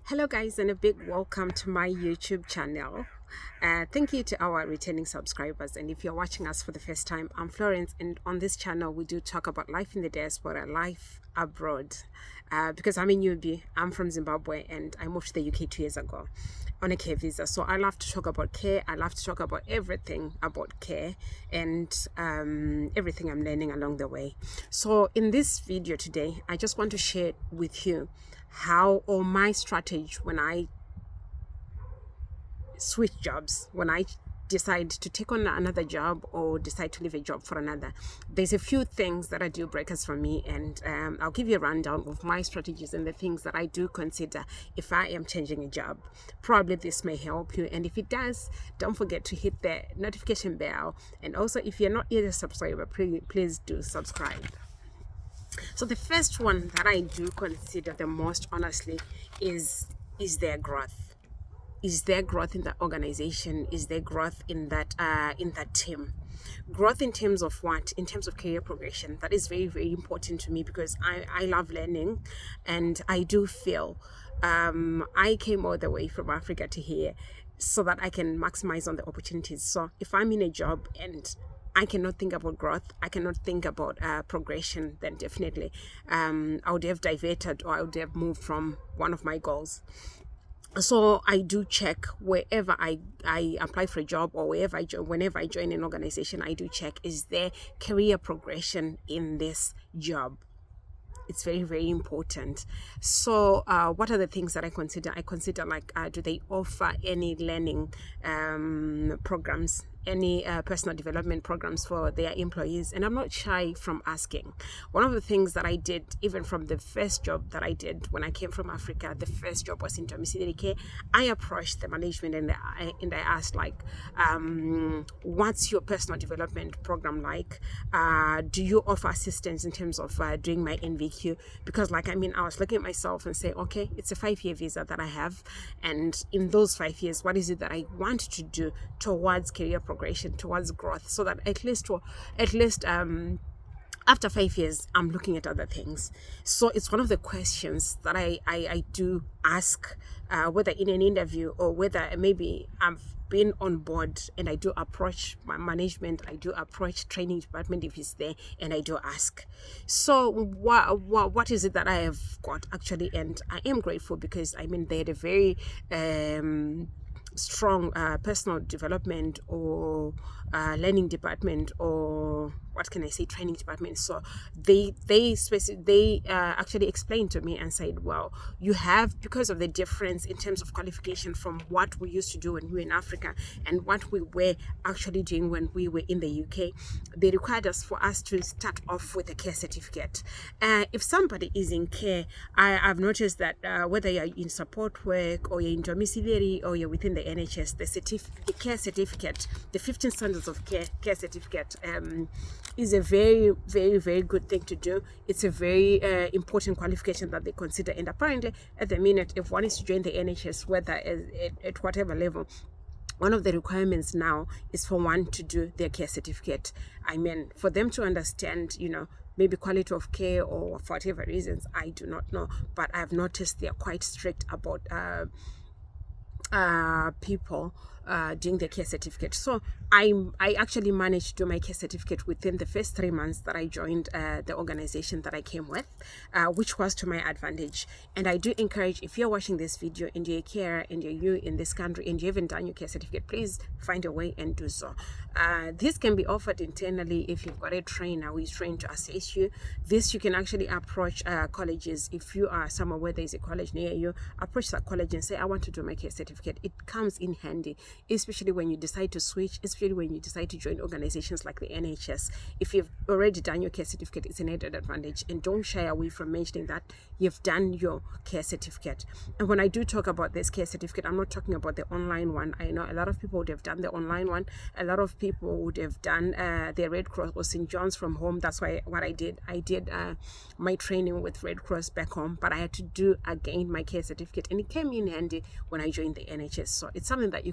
Hello, guys, and a big welcome to my YouTube channel. Thank you to our returning subscribers. And if you're watching us for the first time, I'm Florence, and on this channel, we do talk about life in the diaspora, life abroad. Because I'm a newbie, I'm from Zimbabwe, and I moved to the UK 2 years ago on a care visa. So I love to talk about care. I love to talk about everything about care and everything I'm learning along the way. So in this video today, I just want to share with you how or my strategy when I switch jobs, when I decide to take on another job or decide to leave a job for another. There's a few things that are deal breakers for me, and I'll give you a rundown of my strategies and the things that I do consider if I am changing a job. Probably this may help you, and if it does, don't forget to hit the notification bell, and also if you're not yet a subscriber, please do subscribe. So the first one that I do consider the most honestly is their growth. Is there growth in that organization? Is there growth in that team? Growth in terms of what? In terms of career progression. That is very, very important to me because I love learning, and I do feel I came all the way from Africa to here so that I can maximize on the opportunities. So if I'm in a job and I cannot think about growth, I cannot think about progression, then definitely I would have diverted, or I would have moved from one of my goals. So I do check wherever I apply for a job, or whenever I join an organization, I do check, is there career progression in this job? It's very, very important. So what are the things that I consider? I consider like, do they offer any learning programs, any personal development programs for their employees? And I'm not shy from asking. One of the things that I did, even from the first job that I did when I came from Africa, the first job was in domiciliary care. I approached the management and I asked, like, what's your personal development program like? Do you offer assistance in terms of doing my NVQ? Because I was looking at myself and say, okay, it's a 5-year visa that I have, and in those 5 years, what is it that I want to do towards career progression, towards growth, so that at least after 5 years, I'm looking at other things. So it's one of the questions that I do ask, whether in an interview or whether maybe I've been on board, and I do approach my management, I do approach training department if it's there, and I do ask. So what is it that I have got actually? And I am grateful because they had a very strong personal development or learning department, or what can I say, training department. So they actually explained to me and said, well, you have, because of the difference in terms of qualification from what we used to do when we were in Africa and what we were actually doing when we were in the UK, they required for us to start off with a care certificate. If somebody is in care, I've noticed that whether you're in support work or you're in domiciliary or you're within the NHS, the care certificate, the 15 standards of care certificate, is a very, very, very good thing to do. It's a very important qualification that they consider. And apparently, at the minute, if one is to join the NHS, whether at whatever level, one of the requirements now is for one to do their care certificate. For them to understand, maybe quality of care or for whatever reasons, I do not know. But I've noticed they're quite strict about people doing the care certificate. So I actually managed to do my care certificate within the first 3 months that I joined the organization that I came with, which was to my advantage. And I do encourage, if you're watching this video and you're a carer and you're in this country and you haven't done your care certificate, please find a way and do so. This can be offered internally if you've got a trainer who is trained to assess you. This, you can actually approach colleges. If you are somewhere where there's a college near you, approach that college and say, I want to do my care certificate. It comes in handy, especially when you decide to switch, especially when you decide to join organizations like the NHS. If you've already done your care certificate, it's an added advantage. And don't shy away from mentioning that you've done your care certificate. And when I do talk about this care certificate, I'm not talking about the online one. I know a lot of people would have done the online one. A lot of people would have done the Red Cross or St. John's from home. That's why what I did my training with Red Cross back home, but I had to do again my care certificate, and it came in handy when I joined the NHS. So it's something that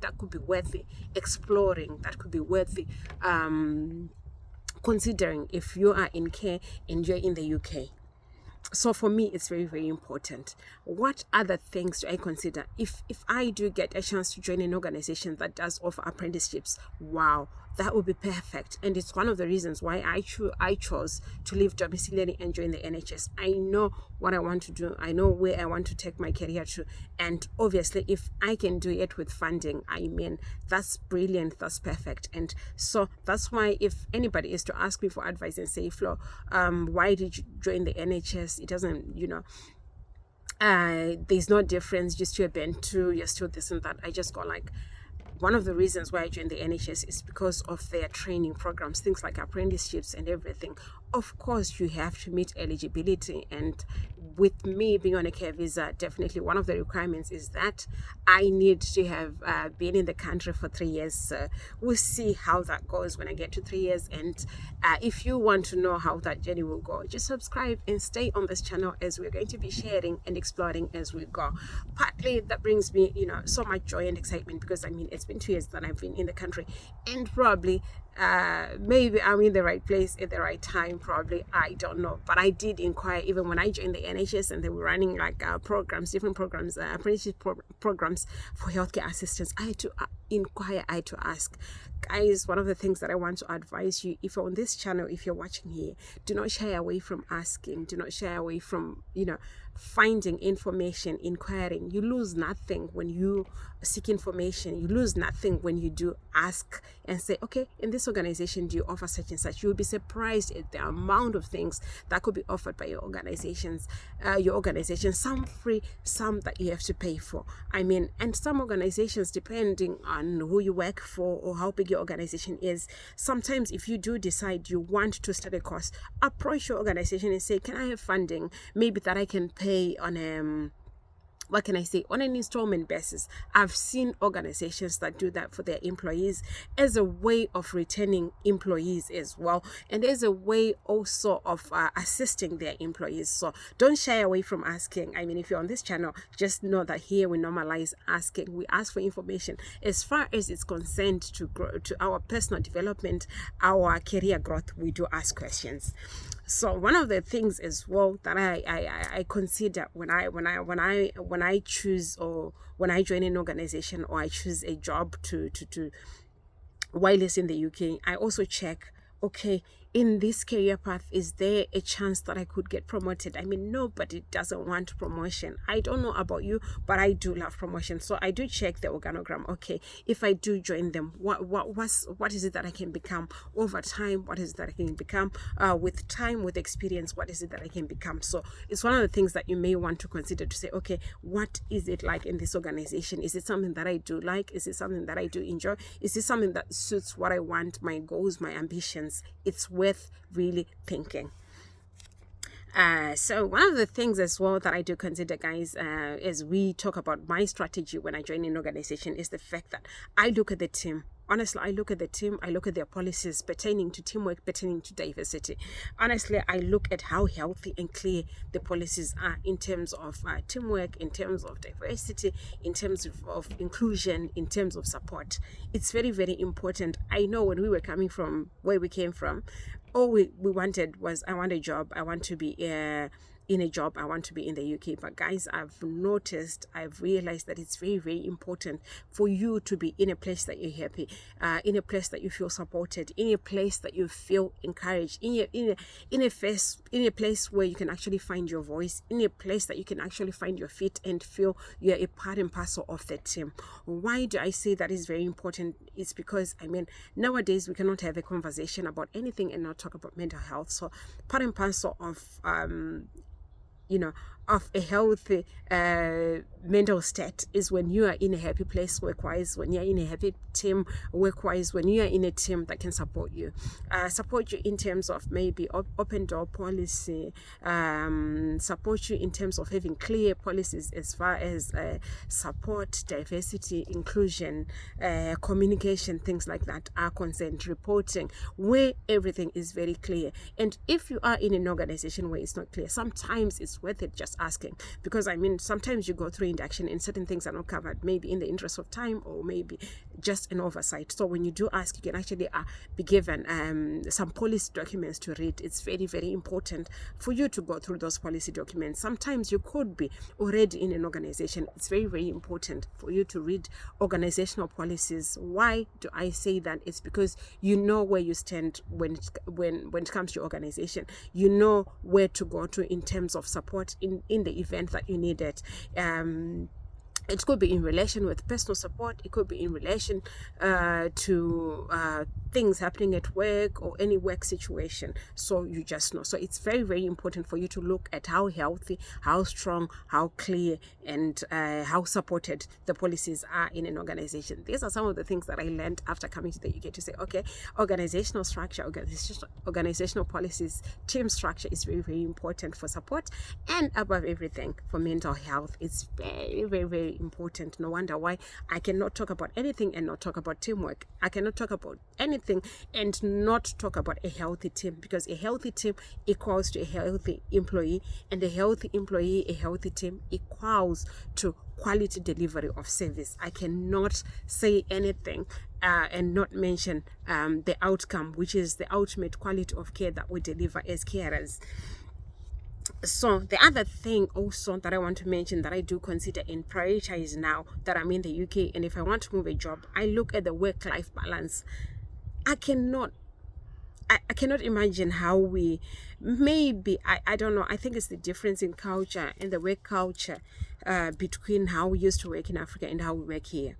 that could be worth exploring, that could be worth considering if you are in care and you're in the UK. So for me, it's very, very important. What other things do I consider if I do get a chance to join an organization that does offer apprenticeships? Wow, that would be perfect. And it's one of the reasons why I chose to leave domiciliary and join the NHS. I know what I want to do. I know where I want to take my career to. And obviously, if I can do it with funding, I mean, that's brilliant. That's perfect. And so that's why if anybody is to ask me for advice and say, Flo, why did you join the NHS? It doesn't, there's no difference. You're still a band two, you're still this and that. I just go like, one of the reasons why I joined the NHS is because of their training programs, things like apprenticeships and everything. Of course, you have to meet eligibility, and with me being on a care visa, definitely one of the requirements is that I need to have been in the country for 3 years. So we'll see how that goes when I get to 3 years. And if you want to know how that journey will go, just subscribe and stay on this channel, as we're going to be sharing and exploring as we go. Partly that brings me, so much joy and excitement, because I mean, it's been 2 years that I've been in the country, and probably maybe I'm in the right place at the right time. Probably, I don't know, but I did inquire even when I joined the NHS, and they were running like different programs, apprenticeship programs for healthcare assistants. I had to inquire, I had to ask. Guys, one of the things that I want to advise you, if you're on this channel, if you're watching here, do not shy away from asking. Do not shy away from finding information, inquiring. You lose nothing when you seek information. You lose nothing when you do ask and say, okay, in this organization, do you offer such and such? You'll be surprised at the amount of things that could be offered by your organization, some free, some that you have to pay for. I mean, and some organizations, depending on who you work for or how big your organization is, sometimes if you do decide you want to start a course, approach your organization and say, can I have funding, maybe that I can pay on on an installment basis. I've seen organizations that do that for their employees as a way of retaining employees as well, and as a way also of assisting their employees. So don't shy away from asking. I mean, if you're on this channel, just know that here we normalize asking. We ask for information as far as it's concerned to grow, to our personal development, our career growth. We do ask questions. So one of the things as well that I consider when I choose, or when I join an organization, or I choose a job to while it's in the UK, I also check, okay, in this career path, is there a chance that I could get promoted? I mean, nobody doesn't want promotion. I don't know about you, but I do love promotion. So I do check the organogram. Okay, if I do join them, what is it that I can become over time? What is it that I can become with time, with experience? What is it that I can become? So it's one of the things that you may want to consider, to say, okay, what is it like in this organization? Is it something that I do like? Is it something that I do enjoy? Is it something that suits what I want, my goals, my ambitions? It's worth really thinking. So one of the things as well that I do consider, guys, as we talk about my strategy when I join an organization, is the fact that I look at the team. Honestly, I look at the team, I look at their policies pertaining to teamwork, pertaining to diversity. Honestly, I look at how healthy and clear the policies are in terms of teamwork, in terms of diversity, in terms of inclusion, in terms of support. It's very, very important. I know when we were coming from where we came from, all we wanted was, I want a job, I want to be in a job, I want to be in the UK. But guys, I've realized that it's very, very important for you to be in a place that you're happy, in a place that you feel supported, in a place that you feel encouraged, in a place where you can actually find your voice, in a place that you can actually find your feet and feel you're a part and parcel of the team. Why do I say that is very important? It's because, I mean, nowadays we cannot have a conversation about anything and not talk about mental health. So part and parcel of of a healthy mental state is when you are in a happy place work-wise, when you're in a happy team work-wise, when you are in a team that can support you in terms of maybe open door policy, support you in terms of having clear policies as far as support, diversity, inclusion, communication, things like that are concerned, reporting, where everything is very clear. And if you are in an organization where it's not clear, sometimes it's worth it just asking, because I mean, sometimes you go through induction and certain things are not covered, maybe in the interest of time or maybe just an oversight. So when you do ask, you can actually be given some policy documents to read. It's very, very important for you to go through those policy documents. Sometimes you could be already in an organization. It's very, very important for you to read organizational policies. Why do I say that? It's because you know where you stand when it comes to your organization. You know where to go to in terms of support in the event that you need it. It could be in relation with personal support. It could be in relation to things happening at work or any work situation. So you just know. So it's very, very important for you to look at how healthy, how strong, how clear, and how supported the policies are in an organization. These are some of the things that I learned after coming to the UK to say, okay, organizational structure, organizational policies, team structure is very, very important for support, and above everything, for mental health. It's very, very, very important. No wonder why I cannot talk about anything and not talk about teamwork. I cannot talk about anything and not talk about a healthy team, because a healthy team equals to a healthy employee, and a healthy employee, a healthy team equals to quality delivery of service. I cannot say anything and not mention the outcome, which is the ultimate quality of care that we deliver as carers. So the other thing also that I want to mention that I do consider and prioritize now that I'm in the UK, and if I want to move a job, I look at the work-life balance. I cannot imagine how we, maybe, I don't know, I think it's the difference in culture, in the work culture, between how we used to work in Africa and how we work here.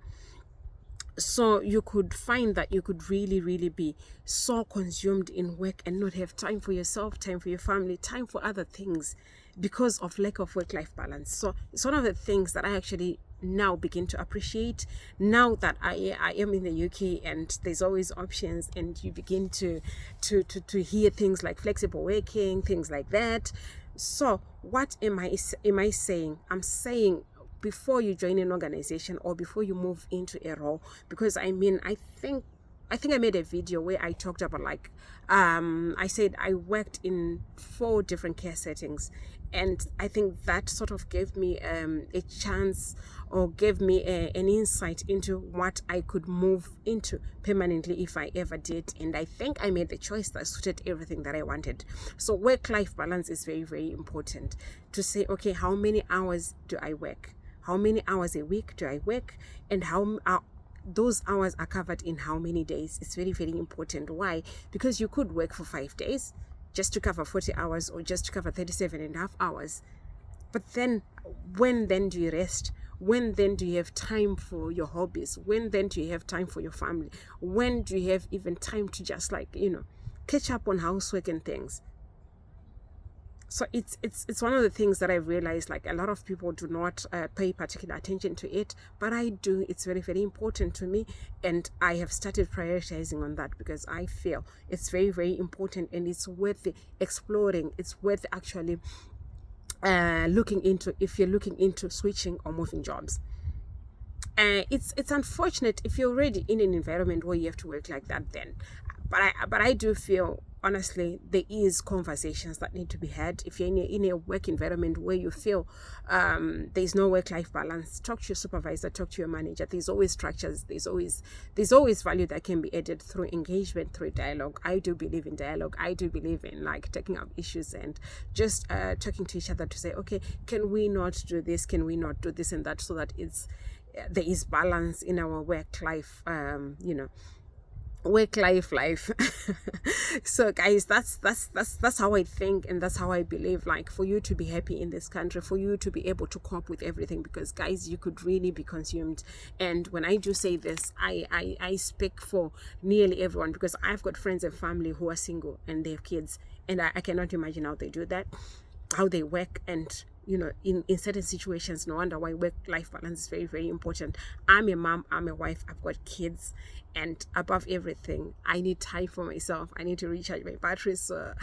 So you could find that you could really, really be so consumed in work and not have time for yourself, time for your family, time for other things because of lack of work-life balance. So it's one of the things that I actually now begin to appreciate now that I am in the UK, and there's always options, and you begin to hear things like flexible working, things like that. So what am I saying? I'm saying, before you join an organization or before you move into a role, because I mean, I think I made a video where I talked about, like, I said I worked in 4 different care settings, and I think that sort of gave me a chance, or gave me an insight into what I could move into permanently if I ever did. And I think I made the choice that suited everything that I wanted. So work-life balance is very, very important. To say, okay, how many hours do I work? How many hours a week do I work? And how those hours are covered in how many days? It's very, very important. Why? Because you could work for 5 days just to cover 40 hours or just to cover 37.5 hours. But then, when then do you rest? When then do you have time for your hobbies? When then do you have time for your family? When do you have even time to just, like, catch up on housework and things? So it's one of the things that I've realized, like, a lot of people do not pay particular attention to it, but I do. It's very, very important to me, and I have started prioritizing on that because I feel it's very, very important, and it's worth exploring. It's worth actually looking into if you're looking into switching or moving jobs. It's unfortunate if you're already in an environment where you have to work like that then, but I do feel, honestly, there is conversations that need to be had. If you're in a work environment where you feel there's no work-life balance, talk to your supervisor, talk to your manager. There's always structures, there's always value that can be added through engagement, through dialogue. I do believe in dialogue. I do believe in, like, taking up issues and just talking to each other to say, okay, can we not do this? Can we not do this and that, so that there is balance in our work-life, life. So guys, that's how I think, and that's how I believe, like, for you to be happy in this country, for you to be able to cope with everything, because guys, you could really be consumed. And when I do say this, I speak for nearly everyone, because I've got friends and family who are single and they have kids, and I cannot imagine how they do that, how they work, and in certain situations. No wonder why work-life balance is very, very important. I'm a mom, I'm a wife, I've got kids, and above everything, I need time for myself. I need to recharge my batteries. So,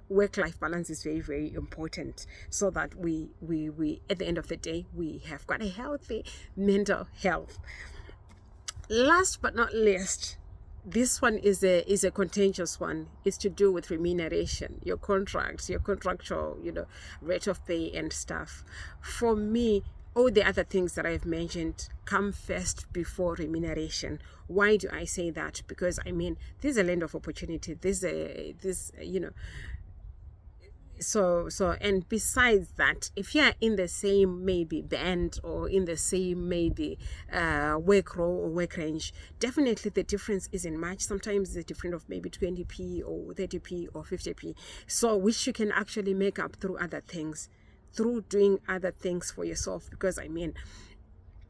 work-life balance is very, very important, so that we at the end of the day, we have got a healthy mental health. Last but not least, this one is a contentious one. It's to do with remuneration, your contracts, your contractual, rate of pay and stuff. For me, all the other things that I've mentioned come first before remuneration. Why do I say that? Because I mean, this is a land of opportunity. And besides that, if you're in the same maybe band or in the same maybe work role or work range, definitely the difference isn't much. Sometimes the difference of maybe 20p or 30p or 50p, so which you can actually make up through other things, through doing other things for yourself. Because I mean,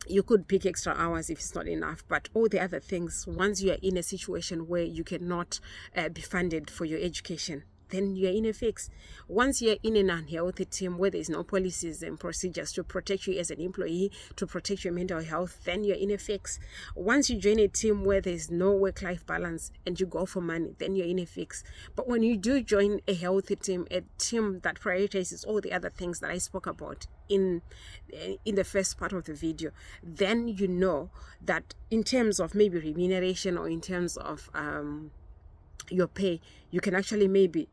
you could pick extra hours if it's not enough, but all the other things, once you are in a situation where you cannot be funded for your education, then you're in a fix. Once you're in an unhealthy team where there's no policies and procedures to protect you as an employee, to protect your mental health, then you're in a fix. Once you join a team where there's no work-life balance and you go for money, then you're in a fix. But when you do join a healthy team, a team that prioritizes all the other things that I spoke about in the first part of the video, then you know that in terms of maybe remuneration or in terms of your pay, you can actually maybe,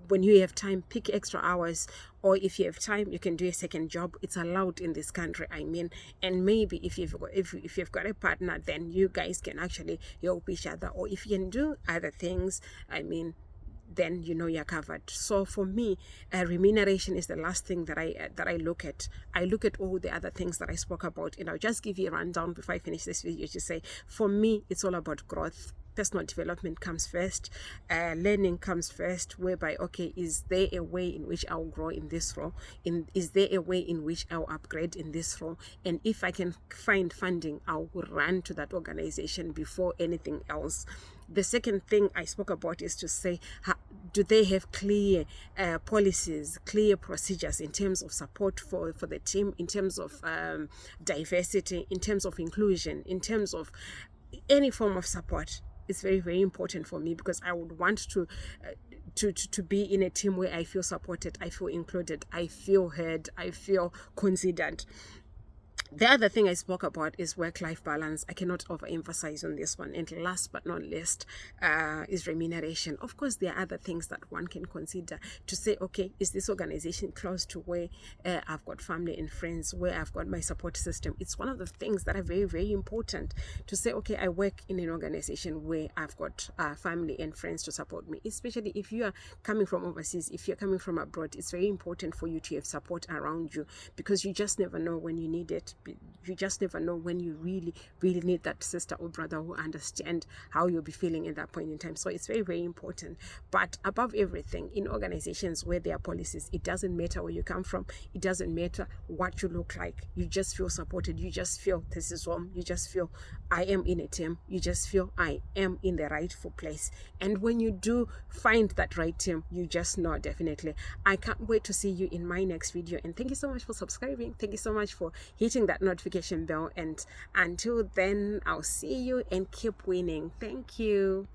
when you have time, pick extra hours, or if you have time, you can do a second job. It's allowed in this country, I mean. And maybe if you've got a partner, then you guys can actually help each other. Or if you can do other things, I mean, then you're covered. So for me, remuneration is the last thing that I look at. I look at all the other things that I spoke about, and I'll just give you a rundown before I finish this video to say, for me, it's all about growth. Personal development comes first, learning comes first, whereby, okay, is there a way in which I'll grow in this role? Is there a way in which I'll upgrade in this role? And if I can find funding, I'll run to that organization before anything else. The second thing I spoke about is to say, do they have clear policies, clear procedures in terms of support for the team, in terms of diversity, in terms of inclusion, in terms of any form of support? It's very, very important for me, because I would want to be in a team where I feel supported, I feel included, I feel heard, I feel considered. The other thing I spoke about is work-life balance. I cannot overemphasize on this one. And last but not least is remuneration. Of course, there are other things that one can consider to say, okay, is this organization close to where I've got family and friends, where I've got my support system? It's one of the things that are very, very important to say, okay, I work in an organization where I've got family and friends to support me. Especially if you are coming from overseas, if you're coming from abroad, it's very important for you to have support around you, because you just never know when you need it. You just never know when you really, really need that sister or brother who understand how you'll be feeling at that point in time. So it's very, very important. But above everything, in organizations where there are policies, it doesn't matter where you come from. It doesn't matter what you look like. You just feel supported. You just feel this is home. You just feel I am in a team. You just feel I am in the rightful place. And when you do find that right team, you just know definitely. I can't wait to see you in my next video. And thank you so much for subscribing. Thank you so much for hitting that notification bell, and until then, I'll see you and keep winning. Thank you.